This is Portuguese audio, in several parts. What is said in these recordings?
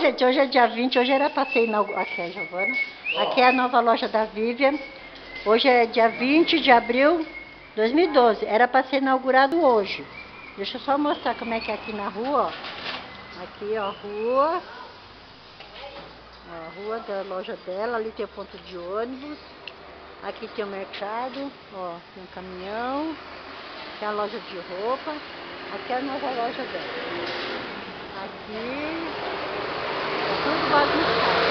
gente, hoje é dia 20, hoje era pra ser inaugurado. Aqui é a Giovana. Aqui é a nova loja da Vivian. Hoje é dia 20 de abril de 2012. Era pra ser inaugurado hoje. Deixa eu só mostrar como é que é aqui na rua, ó. Aqui, ó, rua. Ó, a rua da loja dela. Ali tem o ponto de ônibus. Aqui tem o mercado, ó, tem um caminhão. Aqui é a loja de roupa. Aqui é a nova loja dela. Aqui é tudo bagunçado.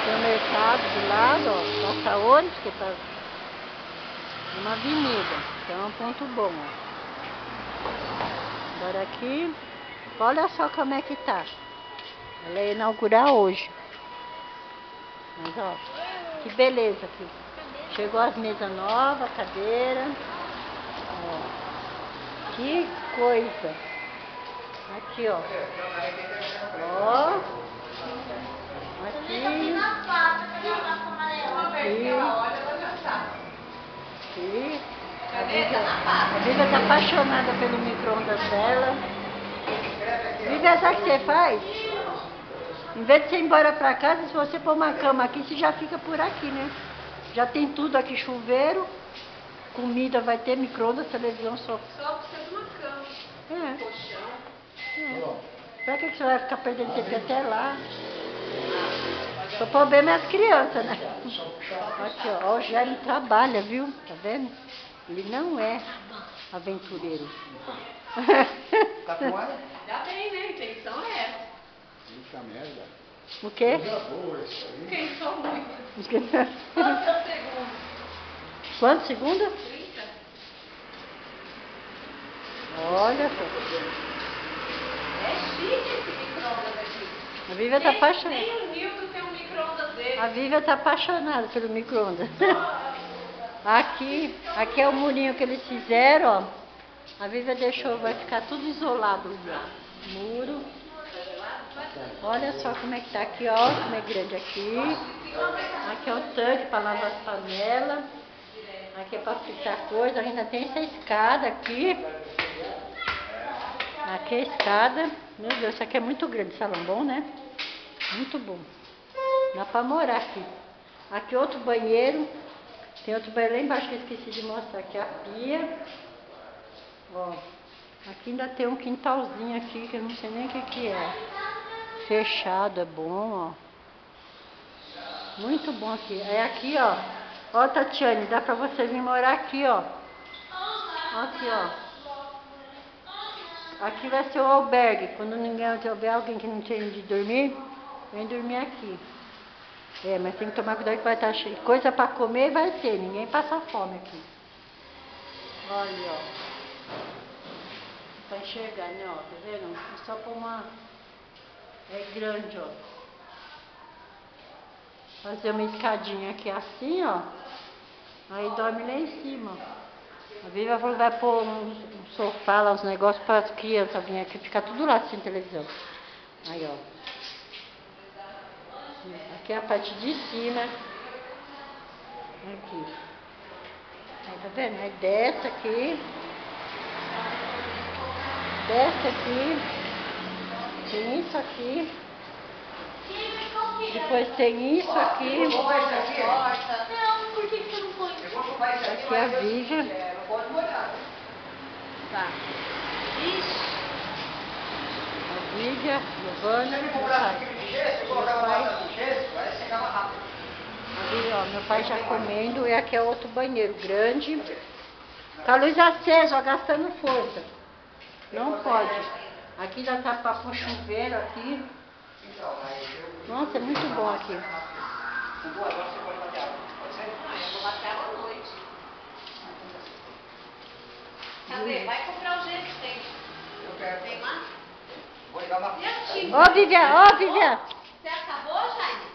Tem o mercado do lado, ó, passa ônibus, que tá numa avenida. Então é um ponto bom, ó. Agora aqui, olha só como é que tá. Ela ia inaugurar hoje. Mas ó, que beleza aqui. Chegou as mesas novas, cadeira. Ó, que coisa. Aqui, ó. Ó. Aqui. Aqui. Aqui. A Vivian tá apaixonada pelo micro-ondas dela. Vivian, sabe o que você faz? Em vez de você ir embora pra casa, se você pôr uma cama aqui, você já fica por aqui, né? Já tem tudo aqui, chuveiro, comida vai ter, micro-ondas, televisão, só. Só precisa de uma cama, um colchão. Pra que você vai ficar perdendo tempo até lá? Só problema é as crianças, né? Aqui, ó, o Jaime trabalha, viu? Tá vendo? Ele não é aventureiro. Tá com ar? Já bem, né? A intenção é essa. Puta merda. O quê? Quem sou muito. Quantos segundos? Quantos segundos? 30. Olha só. É chique esse micro-ondas aqui. A Vivian tá apaixonada. Nem o Nildo tem um micro-ondas dele. A Vivian tá apaixonada pelo micro-ondas. Aqui é o murinho que eles fizeram, ó. A Vivian deixou, vai ficar tudo isolado ali, ó. Muro. Olha só como é que tá aqui, ó. Como é grande aqui. Aqui é o tanque para lavar as panelas. Aqui é para fritar coisa. Ainda tem essa escada aqui. Aqui é a escada. Meu Deus, isso aqui é muito grande. Salão bom, né? Muito bom. Dá para morar aqui. Aqui outro banheiro. Tem outro banheiro lá embaixo que eu esqueci de mostrar. Aqui a pia. Ó. Aqui ainda tem um quintalzinho aqui que eu não sei nem o que é. Fechado, é bom, ó. Muito bom aqui. É aqui, ó. Ó, Tatiane, dá pra você vir morar aqui, ó. Aqui, ó. Aqui vai ser o albergue. Quando ninguém tiver alguém que não tem de dormir, vem dormir aqui. É, mas tem que tomar cuidado que vai estar cheio. Coisa pra comer vai ter, ninguém passa fome aqui. Olha, ó. Pra enxergar, né, ó. Tá vendo? É só pôr uma... É grande, ó. Fazer uma escadinha aqui assim, ó. Aí dorme lá em cima. A Vivian falou que vai pôr um sofá lá, uns negócios para as crianças virem aqui, ficar tudo lá sem televisão. Aí, ó. Aqui é a parte de cima. Aqui. Aí, tá vendo? Aí desce aqui. Desce aqui. Tem isso aqui. Depois tem isso aqui. Não, por que você não põe? Aqui é a Vivian. Tá. Ixi. A Vivian, Giovana, meu pai já comendo. E aqui é outro banheiro grande. Com a luz acesa, ó, gastando força. Não pode. Aqui já tá para pôr chuveiro aqui. Nossa, é muito bom aqui. Eu vou bater água à noite. Cadê? Vai comprar o gesso, tem. Tem lá? Vou ligar uma... Ó, Vivian, ó, Vivian. Você acabou, Jaime?